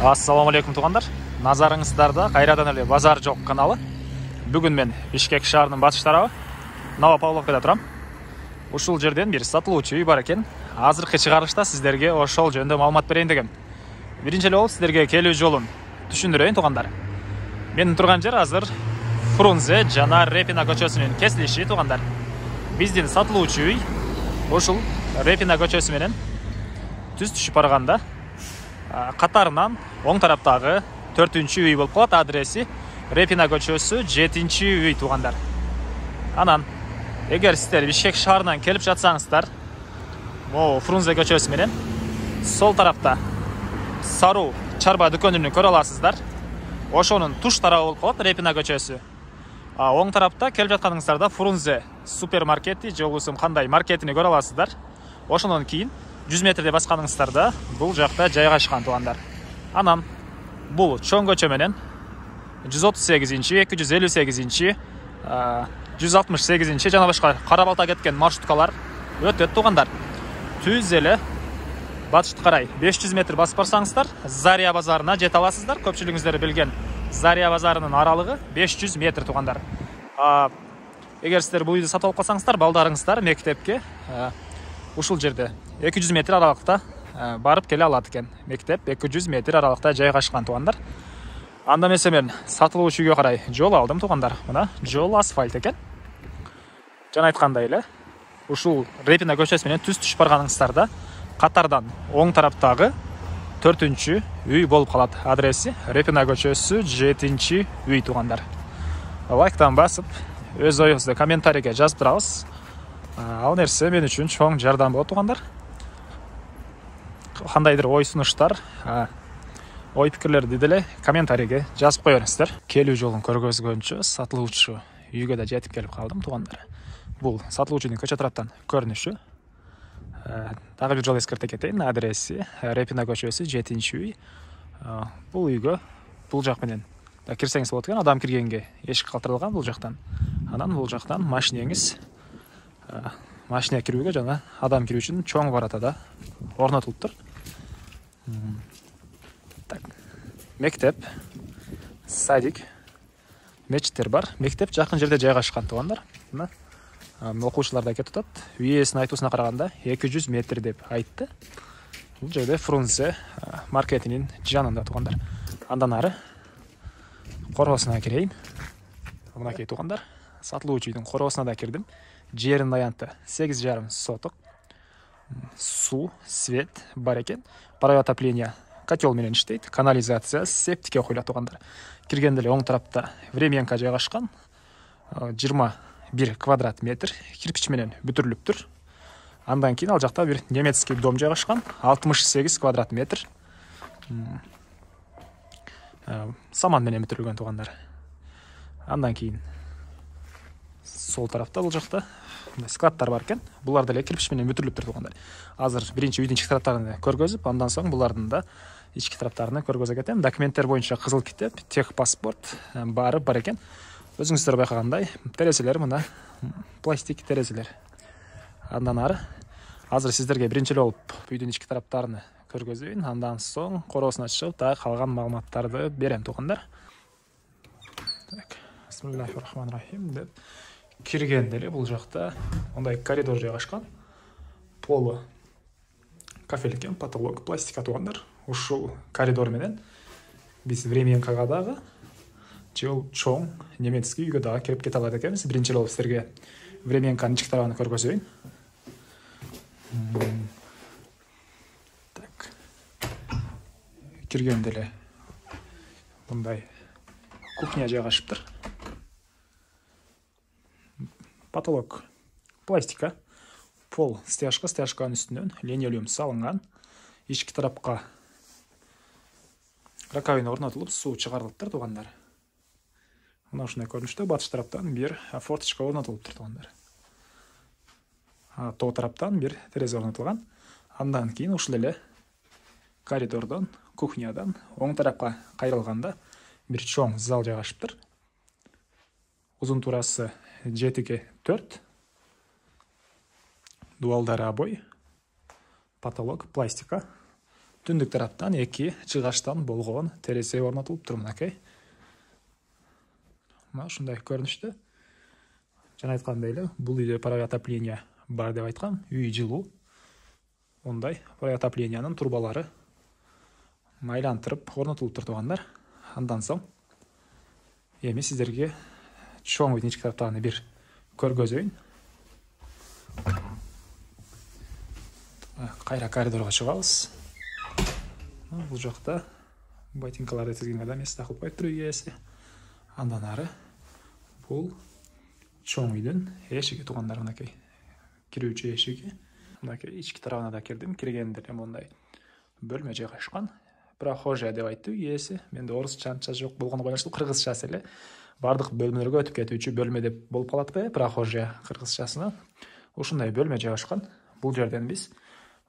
Ассаламу алейкум туғандар. Назарыңыздарда қайрадан эле базар жоқ каналы. Бүгін мен Бишкек шаарынын батыш тарабы Новопавловкада турам. Ушул жерден бир сатылуучу үй бар экен. Азыркы чыгарышта сиздерге ошол жөнүндө маалымат берейин дегем. Биринчи эле болуп сиздерге келүү жолун түшүндүрөйүн туғандар. Мен турган жер азыр Фрунзе жана Репина көчөсүнүн кесилиши туғандар. Биздин сатылуучу үй ушул Репина көчөсү менен түз түшүп барганда катарынан оң тараптагы 4-чү үй болуп калат. Адреси Репина көчөсү 7-чи үй туғандар. Анан эгер сиздер Бишкек шаарынан келип жатсаңыздар, могу Фрунзе көчөсү менен сол тарапта Саруу чарба дүкөнүн көрө аласыздар. Ошонун туш тарабы болуп калат Репина көчөсү. Оң тарапта келип жатканыңыздарда Фрунзе супермаркети же болбосо кандай маркетини көрө аласыздар. Ошондон кийин 100 метрде басканыңыздарда бул жакта жайгашкан туғандар. Анан бул чоң көчө менен 138-чи, 258-чи, 168-чи жана башка карабалта кеткен маршруткалар өтөт туғандар. Түз эле батышты карай 500 метр басып барсаңыздар, Зария базарына жете аласыздар. Көпчүлүгүңүздөр билген Зария базарынын аралыгы 500 метр туғандар. Эгер сиздер бул үйдү сатып алып калсаңыздар, балдарыңыздар мектепке ушул жерде 200 метр аралыкта барып келе алат экен. Мектеп 200 метр аралыкта жайгашкан туғандар. Анда эмесе мен сатылуучу үйгө карай жол алдым туғандар. Мына жол асфальт экен. Жана айткандай эле, ушул Репина көчөсү менен түз түшүп барганыңыздарда катардан оң тараптагы 4-чү үй болуп калат. Адреси Репина көчөсү 7-чи үй туғандар. Лайктан басып, өз оюңузду комментарийге жазып турабыз. Ал нерсе мен үчүн чоң жардам болот туғандар. Кандайдыр ой сунуштар, ой пикирлерди деле комментарийге жазып кое бериңиздер. Келүү жолун көргөзгөнчө сатылуучу үйгө да жетип келип калдым туғандар. Бул сатылуучунун көчө тараптан көрүнүшү. Дагы бир жолу эскерте кетейин. Адреси Репина көчөсү 7-чи үй. Бул үйгө бул жак менен да кирсеңиз болот экен. Адам киргенге эшик калтырылган бул жактан. Анан бул жактан машинеңиз машина кирүүгө жана адам кирүү үчүн чоң воротада орнотулуптур. Мектеп, садик, мечиттер бар. Мектеп жакын жерде жайгашкан туғандар. Мына окуучулар да кетип атат. Үй ээсинин айтуусуна караганда 200 метр деп айтты. Бул жерде Фрунзе маркетинин жанында туғандар. Андан ары короосуна кирейин. Мынакей туғандар. Сатылуучу үйдүн короосуна да кирдим. Жерин аянты 8,5 соток. Суу, свет бар экен. Паровое отопление котел менен иштейт. Канализация, септикке коюлат туғандар. Киргенде эле оң тарапта временка жайгашкан. 21 квадрат метр кирпич менен бүтүрүлүптүр. Андан кийин ал жакта бир немецкий дом жайгашкан. 68 квадрат метр. Саман менен бүтүрүлгөн туғандар. Андан кийин сол тарапта бул жакта складтар бар экен. Булар деле кирпич менен бүтүрүлүптүр туғандар. Азыр биринчи үйдүн ички тараптарын көргөзүп, андан соң булардын да ички тараптарын көргөзө кетем. Документтер боюнча кызыл китеп, техпаспорт баары бар экен. Өзүңүздөр байкагандай, терезелер мына пластик терезелер. Андан ары азыр сиздерге биринчи эле болуп үйдүн ички тараптарын көргөзөйүн. Андан соң короосуна чыгып, дагы калган маалыматтарды берем туғандар. Бисмиллахиррахманиррахим деп киргенде эле бул жакта мындай коридор жайгашкан. Полу кафель экен, потолок пластика туғандар. Ушул коридор менен биз временкага дагы чоң немецкий үйгө дагы кирип кете алат экенбиз. Биринчи эле болуп сиздерге временканын ички тарабын көргөзөйүн. Так. Киргенде эле мындай кухня жайгашыптыр. Потолок пластика, пол стяжканын үстүнөн линолеум салынган. Ички тарапка раковина орнотулуп, суу чыгарылыптыр туғандар. Мына ушундай көрүнүштө батыш тараптан бир форточка орнотулуптур туғандар. Тоо тараптан бир терезе орнотулган. Андан кийин ушул эле коридордон, кухнядан оң тарапка кайрылганда бир чоң зал жайгашыптыр. Узун турасы 7,4. Дуалдары обой. Потолок пластика. түндүк тараптан 2 жыгаштан болгон терезе орнотулуп тур мынакей. Мына ушундай көрүнүштө. Жана айткандай эле, бул үйдө паровой отопление бар деп айткам, үй жылуу. Ондай паровой отоплениянын турбалары айлантырып орнотулуп тур туугандар. Андан соң эми сиздерге чоң үйдүн ички тараптагы бир көргөзөйүн. Кайра коридорго чыгабыз. Бул жакта ботинкаларды тизгенге да место кылып коюптур үй ээси. Андан ары бул чоң үйдүн эшиги туугандар, мынакей кирүүчү эшиги. Мынакей ички тарабына да кирдим. Киргенде мондай бөлмө жайгашкан. Прохожая деп айтты үй ээси. Менде орусчанча жок болгону байланыштуу кыргызчасы эле. Бардык бөлмөлөргө өтүп кетүүчү бөлмө деп болуп калат да, прохожая кыргызчасына. Ушундай бөлмө жайгашкан. Бул жерден биз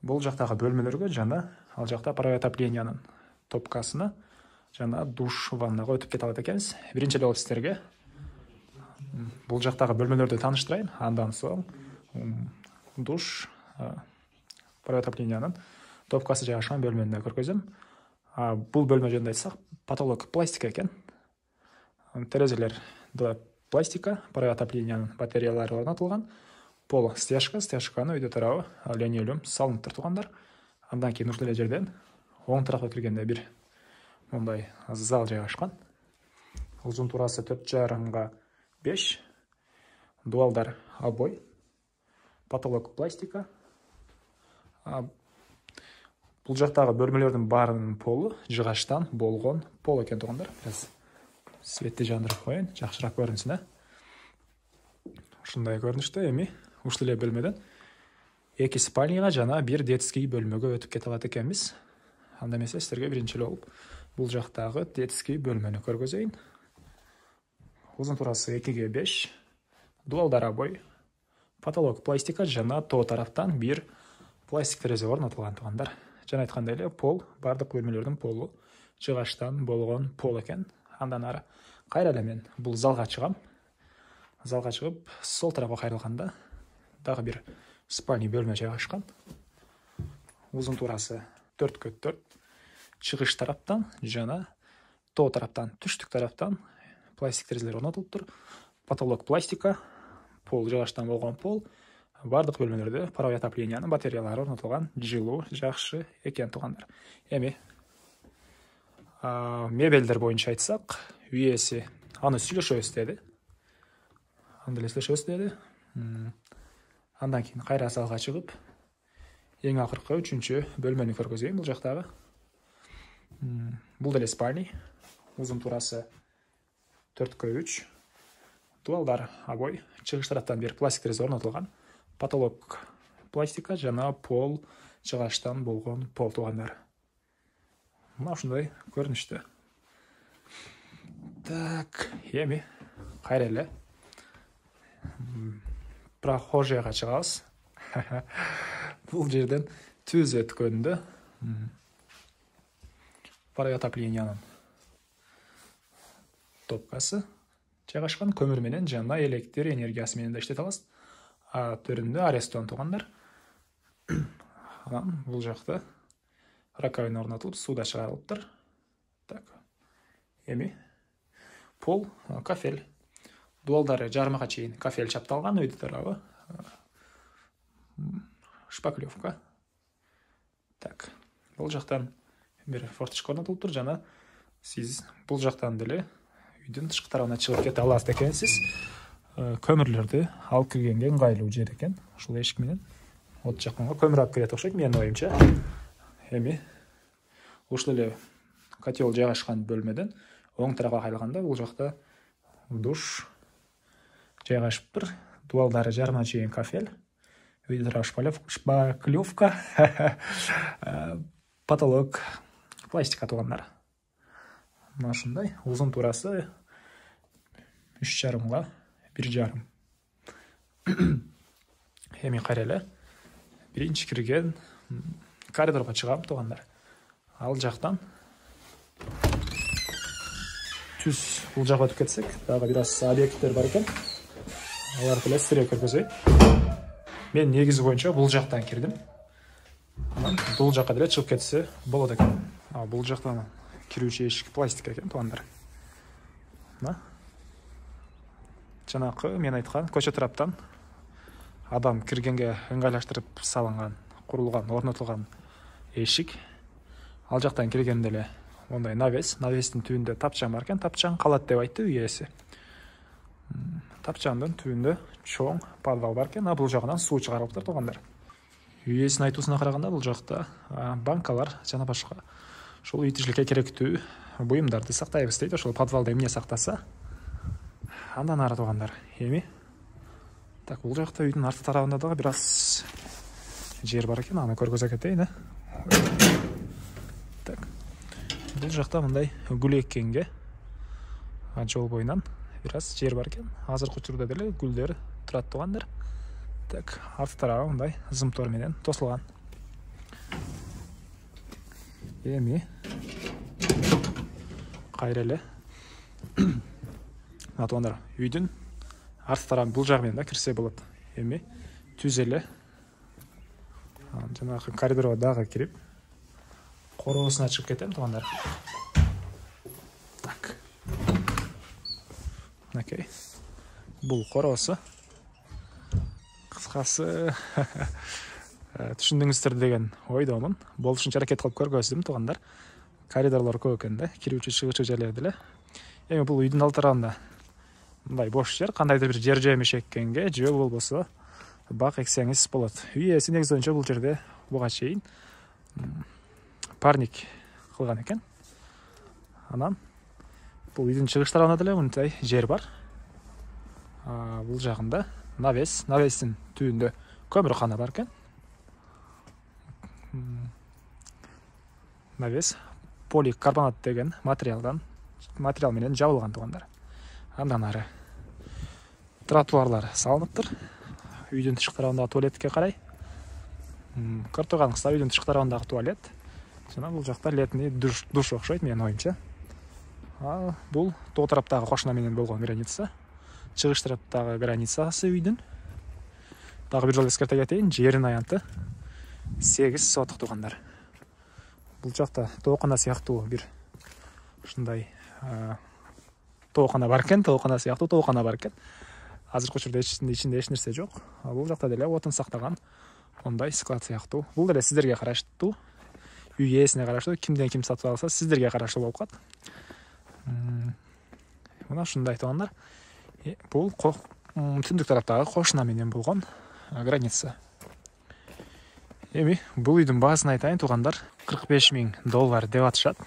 бул жактагы бөлмөлөргө жана ал жакта паровой отоплениянын топкасына жана душ, ваннага өтүп кете алат экенбиз. Биринчи эле болуп сиздерге бул жактагы бөлмөлөрдү тааныштырайын. Андан соң душ, паровой отоплениянын топкасы жайгашкан бөлмөнү да көргөзөм. Бул бөлмө жөнүндө айтсак, потолок пластика экен. Терезелер да пластика, паровой отоплениянын батареялары орнотулган. Пол стяжка, стяжканы үйдө тарабы линолеум салынып тур туугандар. Андан кийин ушул эле жерден оң тарапка киргенде бир мондай зал жайгашкан. Узун турасы 4,5 × 5. Дуалдар обой. Потолок пластика. Бул жактагы бөлмөлөрдүн баарынын полу жыгаштан болгон пол экен туугандар. Бираз светти жандырып коеюн, жакшыраак көрүнсүн. Ушундай көрүнүштө эми ушул эле бөлмөдөн 2 спальняга жана 1 детский бөлмөгө өтүп кете алат экенбиз. Анда эмесе сиздерге биринчи эле болуп бул жактагы детский бөлмөнү көргөзөйүн. Узун турасы 2 × 5. Дуалдар обой. Потолок пластика жана тоо тараптан бир пластик терезе орнотулган туугандар. Жана айткандай эле, пол бардык бөлмөлөрдүн полу жыгаштан болгон пол экен. Андан ары кайра эле мен бул залга чыгам. Залга чыгып, сол тарапка кайрылганда дагы бир спальный бөлмө жайгашкан. Узун турасы 4 × 4. Чыгыш тараптан жана тоо тараптан, түштүк тараптан пластик терезелер орнотулуп тур. Потолок пластика, пол жыгаштан болгон пол. Бардык бөлмөлөрдө паровой отоплениянын батареялары орнотулган. Жылуу, жакшы экен туугандар. Эми мебелдер боюнча айтсак, үй ээси аны сүйлөшөбүз деди. Анда эле сүйлөшөбүз деди. Андан кийин кайра залга чыгып, эң акыркы 3-чү бөлмөнү көргөзөйүн. Бул жактагы бул деле спальный. Узун турасы 4 × 3. Дуалдар обой. Чыгыш тараптан бир пластик терезе орнотулган. Потолок пластика жана пол жыгаштан болгон пол туугандар. Мына ушундай көрүнүштө. Так, эми кайра эле прохожаяга чыгабыз. Бул жерден түз өткөндө паровой отоплениянын топкасы жайгашкан. Көмүр менен жана электр энергиясы менен да иштете аласыз. Төрүндө арестон туугандар. Анан бул жакта раковина орнотулуп, сууда чыгарылыптыр. Так. Эми пол, кафель. Дуалдары жарымга чейин кафель чапталган, үйдү тарабы шпаклевка. Так. Бул жактан бир форточка орнотулуптур жана сиз бул жактан деле үйдүн тышкы тарабына чыгып кете аласыз экенсиз. Көмүрлөрдү алып киргенге ыңгайлуу жер экен. Ушул эшик менен от жакканга көмүр алып кирет окшойт, менин оюмча. Эми ушул эле котел жайгашкан бөлмөдөн оң тарапка кайрылганда бул жакта душ жайгашыптыр. Дуалдары жарымга чейин кафель. Үйдө тарабы шпаклевка. Потолок пластика туугандар. Мына ушундай. Узун турасы 3,5 × 1,5. Эми кайра эле биринчи кирген коридорго чыгам туугандар. Ал жактан түз бул жакка өтүп кетсек, дагы бир аз объекттер бар экен. Аларды эле сиздерге көргөзөйүн. Мен негизи боюнча бул жактан кирдим. Бұл жаққа деле шығып кетсе болады екен. Бұл жақтан кирүүчү эшик пластик екен туғандар. Жанакы мен айткан көчө тараптан адам киргенге ыңгайлаштырып салынган, курулган, орнотулган эшик. Ал жактан киргенде эле ондай навестин түбүндө тапчаң бар экен. Тапчаң калат деп айтты үй ээси. Тапчаңдын түбүндө чоң подвал бар экен. Бул жагынан суу чыгарылыптыр тугандар. Үй ээсинин айтуусуна караганда бул жакта банкалар жана башка ошол үй тиричиликке керектүү буюмдарды сактайбыз дейт. Ошол подвалда эмне сактаса андан ары тугандар. Эми так бул жакта үйдүн арты тарабында дагы бир аз жер бар экен. Аны көргөзө кетейин. Так. Бул жакта мындай гүл эккенге жол боюнан бир аз жер бар экен. Азыркы учурда деле гүлдөр турат тугандар. Так, арты тарабы мындай зымтор менен тосулган. Эми кайра эле тугандар, үйдүн арты тарабы бул жагы менен да кирсе болот. Эми түз эле жанагы коридорго дагы кирип короосуна чыгып кетем тугандар. Так. Окей. Бул короосу. Кыскасы түшүндүңүздөр деген ойдомун. Болушунча аракет кылып көргөздүм тугандар. Коридорлор көп экен да, кирүүчү чыгуучу жерлер деле. Эми бул үйдүн алды тарабында мындай бош жер, кандайдыр бир жер жемиш эккенге же болбосо бак эксеңиз болот. Үй ээси негизи боюнча бул жерде буга чейин парник кылган экен. Анан бул үйдүн чыгыш тарабында деле мындай жер бар. Бул жагында навестин түбүндө көмүркана бар экен. Навес поликарбонат деген материал менен жабылган тугандар. Андан ары тротуарлар салыныптыр. Үйдүн тышкы тарабындагы туалетке карай. Көртөган кыса үйдүн тышкы тарабындагы туалет. Жана бул жакта летний душ окшойт менин оюмча. Бул тоо тараптагы кошуна менен болгон граница. Чыгыш тараптагы границасы үйдүн. Дагы бир жолу эскерте кетейин, жерин аянты 8 сотук тугандар. Бул жакта тоокана сыяктуу бир ушундай тоокана бар экен, тоокана сыяктуу тоокана бар экен. Азыркы учурда ичинде эч нерсе жок. Бул жакта деле отун сактаган ондай склад сыяктуу. Бул деле сиздерге караштуу. Үй ээсине караштуу. Кимден ким сатып алса, сиздерге караштуу болуп калат. Мына ушундай тугандар. Бул түндүк тараптагы кошуна менен болгон граница. Эми бул үйдүн баасын айтайын тугандар. $45,000 деп атышат.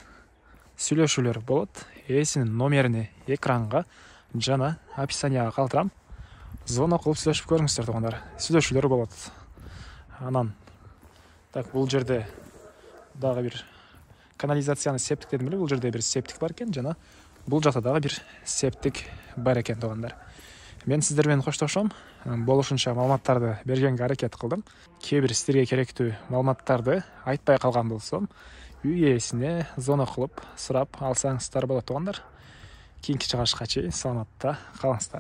Сүйлөшүүлөр болот. Ээсинин номерини экранга жана описанияга калтырам. Звонок кылып сүйлөшүп көрүңүздөр тугандар. Сүйлөшүүлөр болот. Анан так бул жерде дагы бир канализацияны септик дедим эле. Бул жерде бир септик бар экен жана бул жакта дагы бир септик бар экен тугандар. Мен сиздер менен коштошом. Болушунча маалыматтарды бергенге аракет кылдым. Кээ бир сиздерге керектүү маалыматтарды айтпай калган болсом, үй ээсине звонок кылып сурап алсаңыздар болот тугандар. Кийинки чыгышка чейин саламатта калыңыздар.